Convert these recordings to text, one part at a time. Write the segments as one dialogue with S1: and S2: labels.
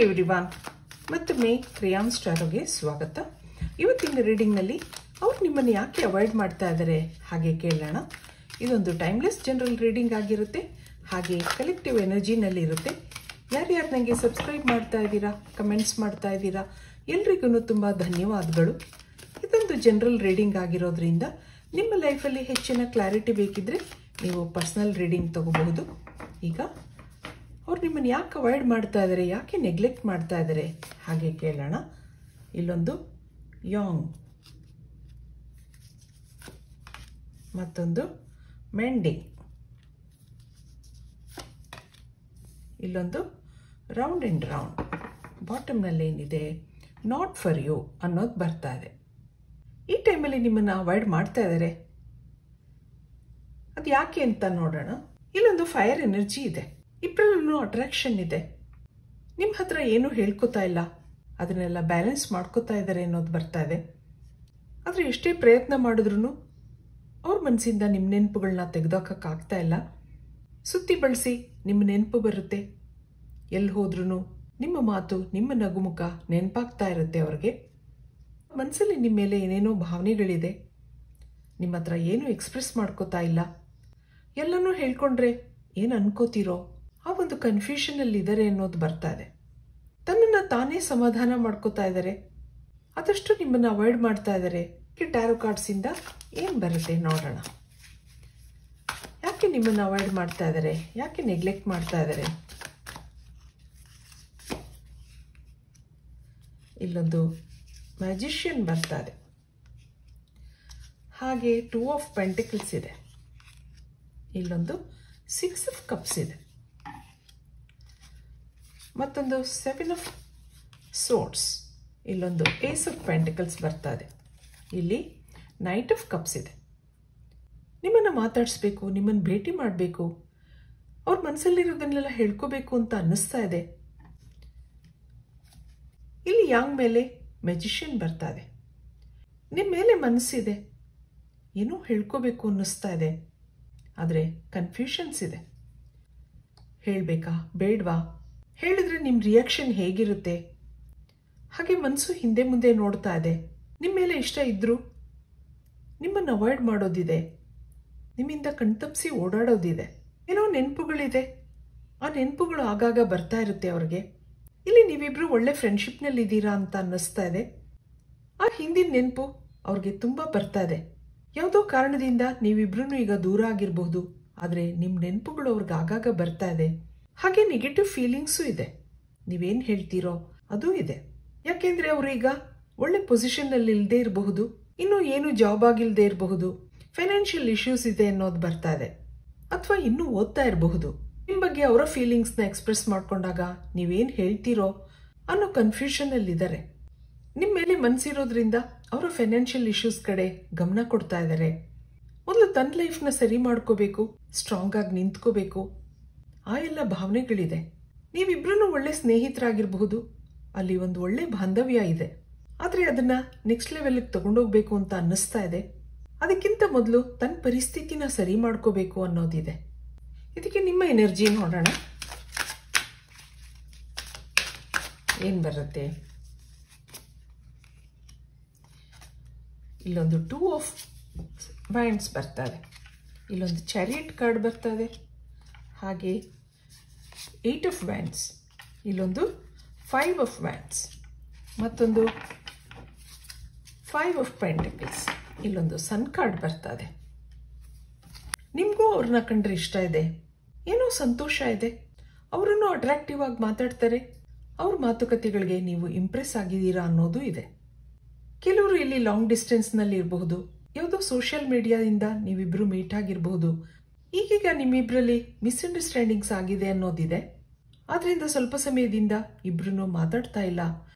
S1: Everyone, ಮತ್ತೊಮ್ಮೆ ಕ್ರಿಯಾನ್ಸ್ ಟಾರೋಗೆ ಸ್ವಾಗತ. ಇವತ್ತಿನ ರೀಡಿಂಗ್ನಲ್ಲಿ ಅವ್ರು ನಿಮ್ಮನ್ನು ಯಾಕೆ ಅವಾಯ್ಡ್ ಮಾಡ್ತಾ ಇದ್ದಾರೆ ಹಾಗೆ ಕೇಳೋಣ. ಇದೊಂದು ಟೈಮ್ಲೆಸ್ ಜನರಲ್ ರೀಡಿಂಗ್ ಆಗಿರುತ್ತೆ, ಹಾಗೆ ಕಲೆಕ್ಟಿವ್ ಎನರ್ಜಿನಲ್ಲಿ ಇರುತ್ತೆ. ಯಾರ್ಯಾರು ನನಗೆ ಸಬ್ಸ್ಕ್ರೈಬ್ ಮಾಡ್ತಾ ಇದ್ದೀರಾ, ಕಮೆಂಟ್ಸ್ ಮಾಡ್ತಾ ಇದ್ದೀರಾ, ಎಲ್ರಿಗೂ ತುಂಬ ಧನ್ಯವಾದಗಳು. ಇದೊಂದು ಜನರಲ್ ರೀಡಿಂಗ್ ಆಗಿರೋದ್ರಿಂದ ನಿಮ್ಮ ಲೈಫಲ್ಲಿ ಹೆಚ್ಚಿನ ಕ್ಲಾರಿಟಿ ಬೇಕಿದ್ರೆ ನೀವು ಪರ್ಸನಲ್ ರೀಡಿಂಗ್ ತಗೋಬಹುದು. ಈಗ ಅವ್ರು ನಿಮ್ಮನ್ನು ಯಾಕೆ ಅವಾಯ್ಡ್ ಮಾಡ್ತಾ ಇದ್ದಾರೆ, ಯಾಕೆ ನೆಗ್ಲೆಕ್ಟ್ ಮಾಡ್ತಾ ಇದ್ದಾರೆ ಹಾಗೆ ಕೇಳೋಣ. ಇಲ್ಲೊಂದು ಯಾಂಗ್, ಮತ್ತೊಂದು ಮೆಂಡಿಂಗ್, ಇಲ್ಲೊಂದು ರೌಂಡ್ ಆ್ಯಂಡ್ ರೌಂಡ್. ಬಾಟಮ್ನಲ್ಲಿ ಏನಿದೆ, ನಾಟ್ ಫಾರ್ ಯು ಅನ್ನೋದು ಬರ್ತಾ ಇದೆ. ಈ ಟೈಮಲ್ಲಿ ನಿಮ್ಮನ್ನು ಅವಾಯ್ಡ್ ಮಾಡ್ತಾ ಇದ್ದಾರೆ, ಅದು ಯಾಕೆ ಅಂತ ನೋಡೋಣ. ಇಲ್ಲೊಂದು ಫೈರ್ ಎನರ್ಜಿ ಇದೆ, ಇಬ್ಬರಲ್ಲೂ ಅಟ್ರಾಕ್ಷನ್ ಇದೆ. ನಿಮ್ಮ ಹತ್ರ ಏನೂ ಹೇಳ್ಕೊತಾ ಇಲ್ಲ, ಅದನ್ನೆಲ್ಲ ಬ್ಯಾಲೆನ್ಸ್ ಮಾಡ್ಕೋತಾ ಇದ್ದಾರೆ ಅನ್ನೋದು ಬರ್ತಾ ಇದೆ. ಆದರೆ ಎಷ್ಟೇ ಪ್ರಯತ್ನ ಮಾಡಿದ್ರೂ ಅವ್ರ ಮನಸ್ಸಿಂದ ನಿಮ್ಮ ನೆನಪುಗಳನ್ನ ತೆಗೆದೋಕ್ಕಾಗ್ತಾ ಇಲ್ಲ. ಸುತ್ತಿ ಬಳಸಿ ನಿಮ್ಮ ನೆನಪು ಬರುತ್ತೆ, ಎಲ್ಲಿ ಹೋದ್ರೂ ನಿಮ್ಮ ಮಾತು, ನಿಮ್ಮ ನಗುಮುಖ ನೆನಪಾಗ್ತಾ ಇರುತ್ತೆ ಅವ್ರಿಗೆ. ಮನಸ್ಸಲ್ಲಿ ನಿಮ್ಮ ಮೇಲೆ ಏನೇನೋ ಭಾವನೆಗಳಿದೆ, ನಿಮ್ಮ ಹತ್ರ ಏನೂ ಎಕ್ಸ್ಪ್ರೆಸ್ ಮಾಡ್ಕೋತಾ ಇಲ್ಲ. ಎಲ್ಲನೂ ಹೇಳ್ಕೊಂಡ್ರೆ ಏನು ಅನ್ಕೋತೀರೋ ಆ ಒಂದು ಕನ್ಫ್ಯೂಷನಲ್ಲಿ ಇದ್ದಾರೆ ಅನ್ನೋದು ಬರ್ತಾ ಇದೆ. ತನ್ನನ್ನು ತಾನೇ ಸಮಾಧಾನ ಮಾಡ್ಕೋತಾ ಇದ್ದಾರೆ, ಆದಷ್ಟು ನಿಮ್ಮನ್ನು ಅವಾಯ್ಡ್ ಮಾಡ್ತಾ ಇದ್ದಾರೆ. ಟ್ಯಾರೋ ಕಾರ್ಡ್ಸಿಂದ ಏನು ಬರುತ್ತೆ ನೋಡೋಣ. ಯಾಕೆ ನಿಮ್ಮನ್ನು ಅವಾಯ್ಡ್ ಮಾಡ್ತಾ ಇದ್ದಾರೆ, ಯಾಕೆ ನೆಗ್ಲೆಕ್ಟ್ ಮಾಡ್ತಾ ಇದ್ದಾರೆ. ಇಲ್ಲೊಂದು ಮ್ಯಾಜಿಷಿಯನ್ ಬರ್ತಾ ಇದೆ, ಹಾಗೆ 2 ಆಫ್ ಪೆಂಟಿಕಲ್ಸ್ ಇದೆ. ಇಲ್ಲೊಂದು 6 ಆಫ್ ಕಪ್ಸ್ ಇದೆ, ಮತ್ತೊಂದು 7 ಆಫ್ ಸೋರ್ಡ್ಸ್. ಇಲ್ಲೊಂದು ಏಸ್ ಆಫ್ ಪೆಂಟಿಕಲ್ಸ್ ಬರ್ತಾ ಇದೆ. ಇಲ್ಲಿ ನೈಟ್ ಆಫ್ ಕಪ್ಸ್ ಇದೆ. ನಿಮ್ಮನ್ನು ಮಾತಾಡಿಸ್ಬೇಕು, ನಿಮ್ಮನ್ನು ಭೇಟಿ ಮಾಡಬೇಕು, ಅವ್ರ ಮನಸ್ಸಲ್ಲಿರೋದನ್ನೆಲ್ಲ ಹೇಳ್ಕೋಬೇಕು ಅಂತ ಅನ್ನಿಸ್ತಾ ಇದೆ. ಇಲ್ಲಿ ಯಾಂಗ್ ಮೇಲೆ ಮ್ಯಾಜಿಷಿಯನ್ ಬರ್ತಾ ಇದೆ. ನಿಮ್ಮ ಮೇಲೆ ಮನಸ್ಸಿದೆ, ಏನೋ ಹೇಳ್ಕೋಬೇಕು ಅನ್ನಿಸ್ತಾ ಇದೆ, ಆದರೆ ಕನ್ಫ್ಯೂಷನ್ಸ್ ಇದೆ. ಹೇಳಬೇಕಾ ಬೇಡವಾ, ಹೇಳಿದ್ರೆ ನಿಮ್ಮ ರಿಯಾಕ್ಷನ್ ಹೇಗಿರುತ್ತೆ, ಹಾಗೆ ಮನಸ್ಸು ಹಿಂದೆ ಮುಂದೆ ನೋಡ್ತಾ ಇದೆ. ನಿಮ್ಮ ಮೇಲೆ ಇಷ್ಟ ಇದ್ದರೂ ನಿಮ್ಮನ್ನು ಅವಾಯ್ಡ್ ಮಾಡೋದಿದೆ, ನಿಮ್ಮಿಂದ ಕಣ್ತಪ್ಪಿಸಿ ಓಡಾಡೋದಿದೆ. ಏನೋ ನೆನಪುಗಳಿದೆ, ಆ ನೆನಪುಗಳು ಆಗಾಗ ಬರ್ತಾ ಇರುತ್ತೆ ಅವ್ರಿಗೆ. ಇಲ್ಲಿ ನೀವಿಬ್ರು ಒಳ್ಳೆ ಫ್ರೆಂಡ್ಶಿಪ್ನಲ್ಲಿ ಇದ್ದೀರಾ ಅಂತ ಅನ್ನಿಸ್ತಾ ಇದೆ. ಆ ಹಿಂದಿನ ನೆನಪು ಅವ್ರಿಗೆ ತುಂಬ ಬರ್ತಾ ಇದೆ. ಯಾವುದೋ ಕಾರಣದಿಂದ ನೀವಿಬ್ರು ಈಗ ದೂರ ಆಗಿರಬಹುದು, ಆದರೆ ನಿಮ್ಮ ನೆನಪುಗಳು ಅವ್ರಿಗೆ ಆಗಾಗ ಬರ್ತಾ ಇದೆ. ಹಾಗೆ ನೆಗೆಟಿವ್ ಫೀಲಿಂಗ್ಸು ಇದೆ, ನೀವೇನು ಹೇಳ್ತೀರೋ ಅದೂ ಇದೆ. ಯಾಕೆಂದರೆ ಅವರು ಈಗ ಒಳ್ಳೆ ಪೊಸಿಷನ್ನಲ್ಲಿ ಇಲ್ಲದೆ ಇರಬಹುದು, ಇನ್ನೂ ಏನು ಜಾಬ್ ಆಗಿಲ್ಲದೆ ಇರಬಹುದು, ಫೈನಾನ್ಷಿಯಲ್ ಇಶ್ಯೂಸ್ ಇದೆ ಅನ್ನೋದು ಬರ್ತಾ ಇದೆ, ಅಥವಾ ಇನ್ನೂ ಓದ್ತಾ ಇರಬಹುದು. ನಿಮ್ಮ ಬಗ್ಗೆ ಅವರ ಫೀಲಿಂಗ್ಸ್ನ ಎಕ್ಸ್ಪ್ರೆಸ್ ಮಾಡ್ಕೊಂಡಾಗ ನೀವೇನು ಹೇಳ್ತೀರೋ ಅನ್ನೋ ಕನ್ಫ್ಯೂಷನಲ್ಲಿದ್ದಾರೆ. ನಿಮ್ಮ ಮೇಲೆ ಮನಸ್ಸಿರೋದ್ರಿಂದ ಅವರ ಫೈನಾನ್ಷಿಯಲ್ ಇಶ್ಯೂಸ್ ಕಡೆ ಗಮನ ಕೊಡ್ತಾ ಇದ್ದಾರೆ. ಮೊದಲು ತನ್ನ ಲೈಫ್ನ ಸರಿ ಮಾಡ್ಕೋಬೇಕು, ಸ್ಟ್ರಾಂಗ್ ಆಗಿ ನಿಂತ್ಕೋಬೇಕು, ಆ ಎಲ್ಲ ಭಾವನೆಗಳಿದೆ. ನೀವಿಬ್ರು ಒಳ್ಳೆ ಸ್ನೇಹಿತರಾಗಿರಬಹುದು, ಅಲ್ಲಿ ಒಂದು ಒಳ್ಳೆ ಬಾಂಧವ್ಯ ಇದೆ. ಆದರೆ ಅದನ್ನ ನೆಕ್ಸ್ಟ್ ಲೆವೆಲ್ಗೆ ತಗೊಂಡೋಗ್ಬೇಕು ಅಂತ ಅನ್ನಿಸ್ತಾ ಇದೆ. ಅದಕ್ಕಿಂತ ಮೊದಲು ತನ್ನ ಪರಿಸ್ಥಿತಿನ ಸರಿ ಮಾಡ್ಕೋಬೇಕು ಅನ್ನೋದಿದೆ. ಇದಕ್ಕೆ ನಿಮ್ಮ ಎನರ್ಜಿ ನೋಡೋಣ ಏನು ಬರುತ್ತೆ. ಇಲ್ಲೊಂದು 2 ಆಫ್ ವ್ಯಾಂಡ್ಸ್ ಬರ್ತಾ ಇದೆ. ಇಲ್ಲೊಂದು ಚಾರಿಯಟ್ ಕಾರ್ಡ್ ಬರ್ತಾ ಇದೆ, ಹಾಗೆ 8 ಆಫ್ ವ್ಯಾಂಡ್ಸ್. ಇಲ್ಲೊಂದು 5 ಆಫ್ ವ್ಯಾಂಡ್ಸ್, ಮತ್ತೊಂದು 5 ಆಫ್ ಪೆಂಟಿಕಲ್ಸ್. ಇಲ್ಲೊಂದು ಸನ್ ಕಾರ್ಡ್ ಬರ್ತಾ ಇದೆ. ನಿಮಗೂ ಅವ್ರನ್ನ ಕಂಡ್ರೆ ಇಷ್ಟ ಇದೆ, ಏನೋ ಸಂತೋಷ ಇದೆ, ಅವರನ್ನು ಅಟ್ರಾಕ್ಟಿವ್ ಆಗಿ ಮಾತಾಡ್ತಾರೆ, ಅವ್ರ ಮಾತುಕತೆಗಳಿಗೆ ನೀವು ಇಂಪ್ರೆಸ್ ಆಗಿದ್ದೀರಾ ಅನ್ನೋದು ಇದೆ. ಕೆಲವರು ಇಲ್ಲಿ ಲಾಂಗ್ ಡಿಸ್ಟೆನ್ಸ್ನಲ್ಲಿ ಇರಬಹುದು, ಯಾವುದೋ ಸೋಷಿಯಲ್ ಮೀಡಿಯಾದಿಂದ ನೀವಿಬ್ರು ಮೀಟ್ ಆಗಿರಬಹುದು. ಈಗೀಗ ನಿಮ್ಮಿಬ್ಬರಲ್ಲಿ ಮಿಸ್ಅಂಡರ್ಸ್ಟ್ಯಾಂಡಿಂಗ್ಸ್ ಆಗಿದೆ ಅನ್ನೋದಿದೆ. ಆದ್ರಿಂದ ಸ್ವಲ್ಪ ಸಮಯದಿಂದ ಇಬ್ರು ಮಾತಾಡ್ತಾ ಇಲ್ಲ,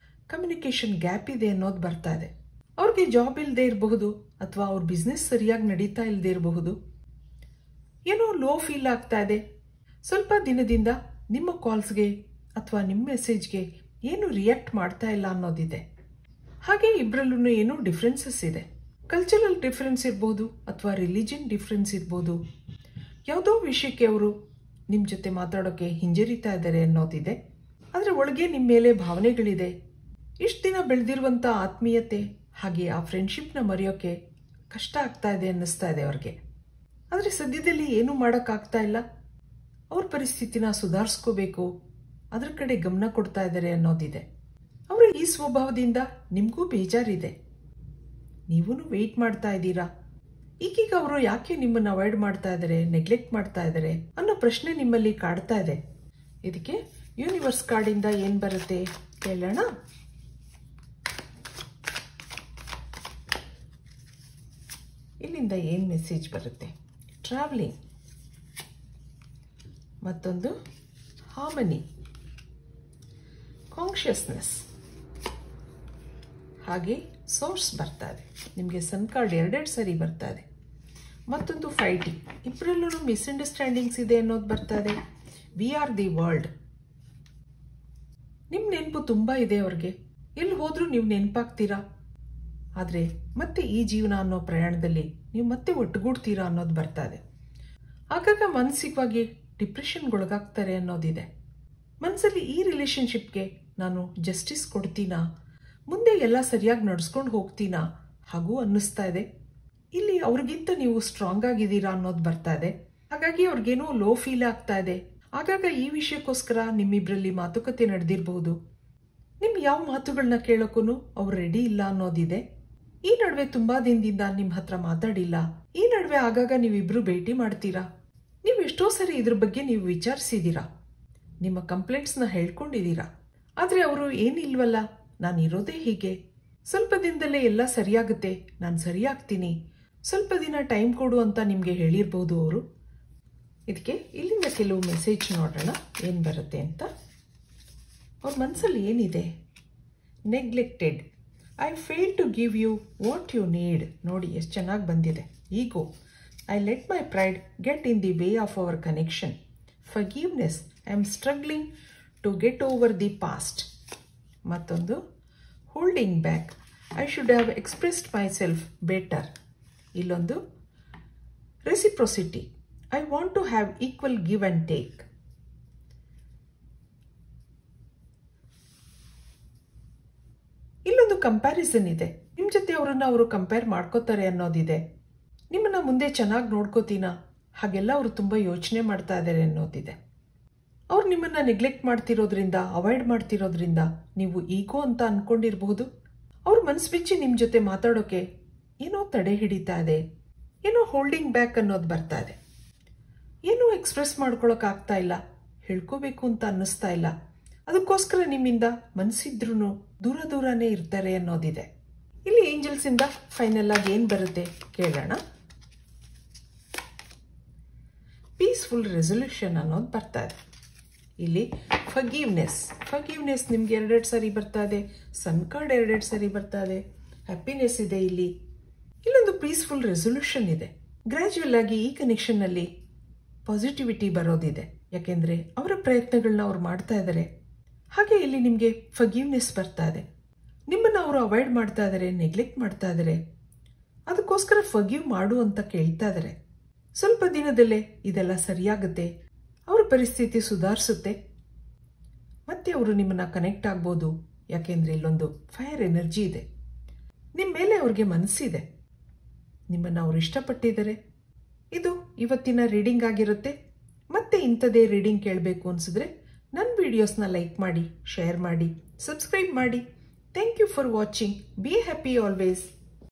S1: ಕಮ್ಯುನಿಕೇಶನ್ ಗ್ಯಾಪ್ ಇದೆ ಅನ್ನೋದು ಬರ್ತಾ ಇದೆ. ಅವ್ರಿಗೆ ಜಾಬ್ ಇಲ್ಲದೆ ಇರಬಹುದು, ಅಥವಾ ಅವ್ರ ಬಿಸ್ನೆಸ್ ಸರಿಯಾಗಿ ನಡೀತಾ ಇಲ್ಲದೆ ಇರಬಹುದು. ಏನೋ ಲೋ ಫೀಲ್ ಆಗ್ತಾ ಇದೆ. ಸ್ವಲ್ಪ ದಿನದಿಂದ ನಿಮ್ಮ ಕಾಲ್ಸ್ಗೆ ಅಥವಾ ನಿಮ್ಮ ಮೆಸೇಜ್ಗೆ ಏನು ರಿಯಾಕ್ಟ್ ಮಾಡ್ತಾ ಇಲ್ಲ ಅನ್ನೋದಿದೆ. ಹಾಗೆ ಇಬ್ಬರಲ್ಲೂ ಏನೋ ಡಿಫ್ರೆನ್ಸಸ್ ಇದೆ. ಕಲ್ಚರಲ್ ಡಿಫ್ರೆನ್ಸ್ ಇರ್ಬೋದು, ಅಥವಾ ರಿಲಿಜನ್ ಡಿಫ್ರೆನ್ಸ್ ಇರ್ಬೋದು. ಯಾವುದೋ ವಿಷಯಕ್ಕೆ ಅವರು ನಿಮ್ಮ ಜೊತೆ ಮಾತಾಡೋಕ್ಕೆ ಹಿಂಜರಿತಾ ಇದ್ದಾರೆ ಅನ್ನೋದಿದೆ. ಆದರೆ ಒಳಗೆ ನಿಮ್ಮ ಮೇಲೆ ಭಾವನೆಗಳಿದೆ. ಇಷ್ಟು ದಿನ ಬೆಳೆದಿರುವಂಥ ಆತ್ಮೀಯತೆ ಹಾಗೆ ಆ ಫ್ರೆಂಡ್ಶಿಪ್ನ ಮರೆಯೋಕ್ಕೆ ಕಷ್ಟ ಆಗ್ತಾ ಇದೆ ಅನ್ನಿಸ್ತಾ ಇದೆ ಅವ್ರಿಗೆ. ಆದರೆ ಸದ್ಯದಲ್ಲಿ ಏನೂ ಮಾಡೋಕ್ಕಾಗ್ತಾ ಇಲ್ಲ. ಅವ್ರ ಪರಿಸ್ಥಿತಿನ ಸುಧಾರಿಸ್ಕೋಬೇಕು, ಅದ್ರ ಕಡೆ ಗಮನ ಕೊಡ್ತಾ ಇದ್ದಾರೆ ಅನ್ನೋದಿದೆ. ಅವರ ಈ ಸ್ವಭಾವದಿಂದ ನಿಮಗೂ ಬೇಜಾರಿದೆ. ನೀವೂ ವೆಯ್ಟ್ ಮಾಡ್ತಾ ಇದ್ದೀರಾ. ಈಗೀಗ ಅವರು ಯಾಕೆ ನಿಮ್ಮನ್ನು ಅವಾಯ್ಡ್ ಮಾಡ್ತಾ ಇದ್ದಾರೆ, ನೆಗ್ಲೆಕ್ಟ್ ಮಾಡ್ತಾ ಇದ್ದಾರೆ ಅನ್ನೋ ಪ್ರಶ್ನೆ ನಿಮ್ಮಲ್ಲಿ ಕಾಡ್ತಾ ಇದೆ. ಇದಕ್ಕೆ ಯೂನಿವರ್ಸ್ ಕಾರ್ಡಿಂದ ಏನು ಬರುತ್ತೆ ಕೇಳೋಣ. ಇಲ್ಲಿಂದ ಏನು ಮೆಸೇಜ್ ಬರುತ್ತೆ? ಟ್ರಾವೆಲಿಂಗ್, ಮತ್ತೊಂದು ಹಾರ್ಮನಿ, ಕಾನ್ಷಿಯಸ್ನೆಸ್, ಹಾಗೆ ಸೋರ್ಸ್ ಬರ್ತಾ ಇದೆ. ನಿಮಗೆ ಸನ್ ಕಾರ್ಡ್ ಎರಡೆರಡು ಸರಿ ಬರ್ತಾ ಇದೆ. ಮತ್ತೊಂದು ಫೈಟಿಂಗ್, ಇಬ್ಬರಲ್ಲೂ ಮಿಸ್ಅಂಡರ್ಸ್ಟ್ಯಾಂಡಿಂಗ್ಸ್ ಇದೆ ಅನ್ನೋದು ಬರ್ತಾ ಇದೆ. We are the world. ನಿಮ್ಮ ನೆನಪು ತುಂಬ ಇದೆ ಅವ್ರಿಗೆ. ಎಲ್ಲಿ ಹೋದ್ರೂ ನೀವು ನೆನಪಾಗ್ತೀರಾ. ಆದರೆ ಮತ್ತೆ ಈ ಜೀವನ ಅನ್ನೋ ಪ್ರಯಾಣದಲ್ಲಿ ನೀವು ಮತ್ತೆ ಒಟ್ಟುಗೂಡ್ತೀರಾ ಅನ್ನೋದು ಬರ್ತಾ ಇದೆ. ಆಗಾಗ ಮಾನಸಿಕವಾಗಿ ಡಿಪ್ರೆಷನ್ಗೊಳಗಾಗ್ತಾರೆ ಅನ್ನೋದಿದೆ. ಮನಸ್ಸಲ್ಲಿ ಈ ರಿಲೇಷನ್ಶಿಪ್ಗೆ ನಾನು ಜಸ್ಟಿಸ್ ಕೊಡ್ತೀನಾ, ಮುಂದೆ ಎಲ್ಲ ಸರಿಯಾಗಿ ನಡ್ಸ್ಕೊಂಡು ಹೋಗ್ತೀನಾ ಹಾಗೂ ಅನ್ನಿಸ್ತಾ ಇದೆ. ಇಲ್ಲಿ ಅವ್ರಿಗಿಂತ ನೀವು ಸ್ಟ್ರಾಂಗ್ ಆಗಿದ್ದೀರಾ ಅನ್ನೋದು ಬರ್ತಾ ಇದೆ. ಹಾಗಾಗಿ ಅವ್ರಿಗೇನೋ ಲೋ ಫೀಲ್ ಆಗ್ತಾ ಇದೆ. ಆಗಾಗ ಈ ವಿಷಯಕ್ಕೋಸ್ಕರ ನಿಮ್ಮಿಬ್ಬರಲ್ಲಿ ಮಾತುಕತೆ ನಡೆದಿರಬಹುದು. ನಿಮ್ಮ ಯಾವ ಮಾತುಗಳನ್ನ ಕೇಳೋಕ್ಕೂ ಅವ್ರು ರೆಡಿ ಇಲ್ಲ ಅನ್ನೋದಿದೆ. ಈ ನಡುವೆ ತುಂಬಾ ದಿನದಿಂದ ನಿಮ್ಮ ಹತ್ರ ಮಾತಾಡಿಲ್ಲ. ಈ ನಡುವೆ ಆಗಾಗ ನೀವಿಬ್ರು ಭೇಟಿ ಮಾಡ್ತೀರಾ. ನೀವು ಎಷ್ಟೋ ಸರಿ ಇದ್ರ ಬಗ್ಗೆ ನೀವು ವಿಚಾರಿಸಿದ್ದೀರಾ, ನಿಮ್ಮ ಕಂಪ್ಲೇಂಟ್ಸ್ನ ಹೇಳ್ಕೊಂಡಿದ್ದೀರಾ. ಆದರೆ ಅವರು ಏನಿಲ್ವಲ್ಲ, ನಾನು ಇರೋದೇ ಹೀಗೆ, ಸ್ವಲ್ಪ ದಿನದಲ್ಲೇ ಎಲ್ಲ ಸರಿಯಾಗುತ್ತೆ, ನಾನು ಸರಿಯಾಗ್ತೀನಿ, ಸ್ವಲ್ಪ ದಿನ ಟೈಮ್ ಕೊಡು ಅಂತ ನಿಮಗೆ ಹೇಳಿರ್ಬೋದು ಅವರು. ಇದಕ್ಕೆ ಇಲ್ಲಿಂದ ಕೆಲವು ಮೆಸೇಜ್ ನೋಡೋಣ ಏನು ಬರುತ್ತೆ ಅಂತ. ಅವ್ರ ಮನಸ್ಸಲ್ಲಿ ಏನಿದೆ? Neglected, I fail to give you what you need. ನೋಡಿ ಎಷ್ಟು ಚೆನ್ನಾಗಿ ಬಂದಿದೆ. Ego, I let my pride get in the way of our connection. Forgiveness, I am struggling to get over the past. ಮತ್ತೊಂದು holding back, I should have expressed myself better. ಇಲ್ಲೊಂದು reciprocity, I want to have equal give and take. ಇಲ್ಲೊಂದು comparison ಇದೆ. ನಿಮ್ಮ ಜೊತೆ ಅವರನ್ನು ಅವರು compare ಮಾಡ್ಕೋತಾರೆ ಅನ್ನೋದಿದೆ. ನಿಮ್ಮನ್ನ ಮುಂದೆ ಚೆನ್ನಾಗಿ ನೋಡ್ಕೋತೀನಾ ಹಾಗೆಲ್ಲ ಅವರು ತುಂಬ ಯೋಚನೆ ಮಾಡ್ತಾ ಇದ್ದಾರೆ ಅನ್ನೋದಿದೆ. ಅವ್ರು ನಿಮ್ಮನ್ನ ನೆಗ್ಲೆಕ್ಟ್ ಮಾಡ್ತಿರೋದ್ರಿಂದ, ಅವಾಯ್ಡ್ ಮಾಡ್ತಿರೋದ್ರಿಂದ ನೀವು ಈಗೋ ಅಂತ ಅನ್ಕೊಂಡಿರಬಹುದು. ಅವ್ರ ಮನಸ್ಸು ಬಿಚ್ಚಿ ನಿಮ್ಮ ಜೊತೆ ಮಾತಾಡೋಕೆ ಏನೋ ತಡೆ ಹಿಡಿತಾ ಇದೆ, ಏನೋ ಹೋಲ್ಡಿಂಗ್ ಬ್ಯಾಕ್ ಅನ್ನೋದು ಬರ್ತಾ ಇದೆ. ಏನೋ ಎಕ್ಸ್ಪ್ರೆಸ್ ಮಾಡ್ಕೊಳಕ್ಕಾಗ್ತಾ ಇಲ್ಲ, ಹೇಳ್ಕೋಬೇಕು ಅಂತ ಅನ್ನಿಸ್ತಾ ಇಲ್ಲ. ಅದಕ್ಕೋಸ್ಕರ ನಿಮ್ಮಿಂದ ಮನಸ್ಸಿದ್ರೂ ದೂರನೇ ಇರ್ತಾರೆ ಅನ್ನೋದಿದೆ. ಇಲ್ಲಿ ಏಂಜಲ್ಸಿಂದ ಫೈನಲ್ ಆಗಿ ಏನು ಬರುತ್ತೆ ಕೇಳೋಣ. ಪೀಸ್ಫುಲ್ ರೆಸೊಲ್ಯೂಷನ್ ಅನ್ನೋದು ಬರ್ತಾ ಇದೆ. ಇಲ್ಲಿ ಫರ್ಗಿವ್ನೆಸ್ ನಿಮ್ಗೆ ಎರಡೆರಡು ಸರಿ ಬರ್ತಾ ಇದೆ. ಸನ್ ಕಾರ್ಡ್ ಎರಡೆರಡು ಸರಿ ಬರ್ತಾ ಇದೆ. ಹ್ಯಾಪಿನೆಸ್ ಇದೆ. ಇಲ್ಲೊಂದು ಪೀಸ್ಫುಲ್ ರೆಸೊಲ್ಯೂಷನ್ ಇದೆ. ಗ್ರ್ಯಾಜುವಲ್ ಆಗಿ ಈ ಕನೆಕ್ಷನ್ನಲ್ಲಿ ಪಾಸಿಟಿವಿಟಿ ಬರೋದಿದೆ. ಯಾಕೆಂದರೆ ಅವರ ಪ್ರಯತ್ನಗಳನ್ನ ಅವ್ರು ಮಾಡ್ತಾ ಇದ್ದಾರೆ. ಹಾಗೆ ಇಲ್ಲಿ ನಿಮಗೆ ಫರ್ಗಿವ್ನೆಸ್ ಬರ್ತಾ ಇದೆ. ನಿಮ್ಮನ್ನು ಅವರು ಅವಾಯ್ಡ್ ಮಾಡ್ತಾ ಇದ್ದಾರೆ, ನೆಗ್ಲೆಕ್ಟ್ ಮಾಡ್ತಾ ಇದ್ದಾರೆ. ಅದಕ್ಕೋಸ್ಕರ ಫರ್ಗಿವ್ ಮಾಡು ಅಂತ ಕೇಳ್ತಾ ಇದ್ದಾರೆ. ಸ್ವಲ್ಪ ದಿನದಲ್ಲೇ ಇದೆಲ್ಲ ಸರಿಯಾಗುತ್ತೆ, ಅವರ ಪರಿಸ್ಥಿತಿ ಸುಧಾರಿಸುತ್ತೆ, ಮತ್ತೆ ಅವರು ನಿಮ್ಮನ್ನು ಕನೆಕ್ಟ್ ಆಗ್ಬೋದು. ಯಾಕೆಂದರೆ ಇಲ್ಲೊಂದು ಫೈರ್ ಎನರ್ಜಿ ಇದೆ. ನಿಮ್ಮ ಮೇಲೆ ಅವ್ರಿಗೆ ಮನಸ್ಸಿದೆ, ನಿಮ್ಮನ್ನು ಅವರು ಇಷ್ಟಪಟ್ಟಿದ್ದಾರೆ. ಇದು ಇವತ್ತಿನ ರೀಡಿಂಗ್ ಆಗಿರುತ್ತೆ. ಮತ್ತೆ ಇಂಥದೇ ರೀಡಿಂಗ್ ಕೇಳಬೇಕು ಅನಿಸಿದ್ರೆ ನನ್ನ ವಿಡಿಯೋಸ್ನ ಲೈಕ್ ಮಾಡಿ, ಶೇರ್ ಮಾಡಿ, ಸಬ್ಸ್ಕ್ರೈಬ್ ಮಾಡಿ. Thank you for watching. Be happy always.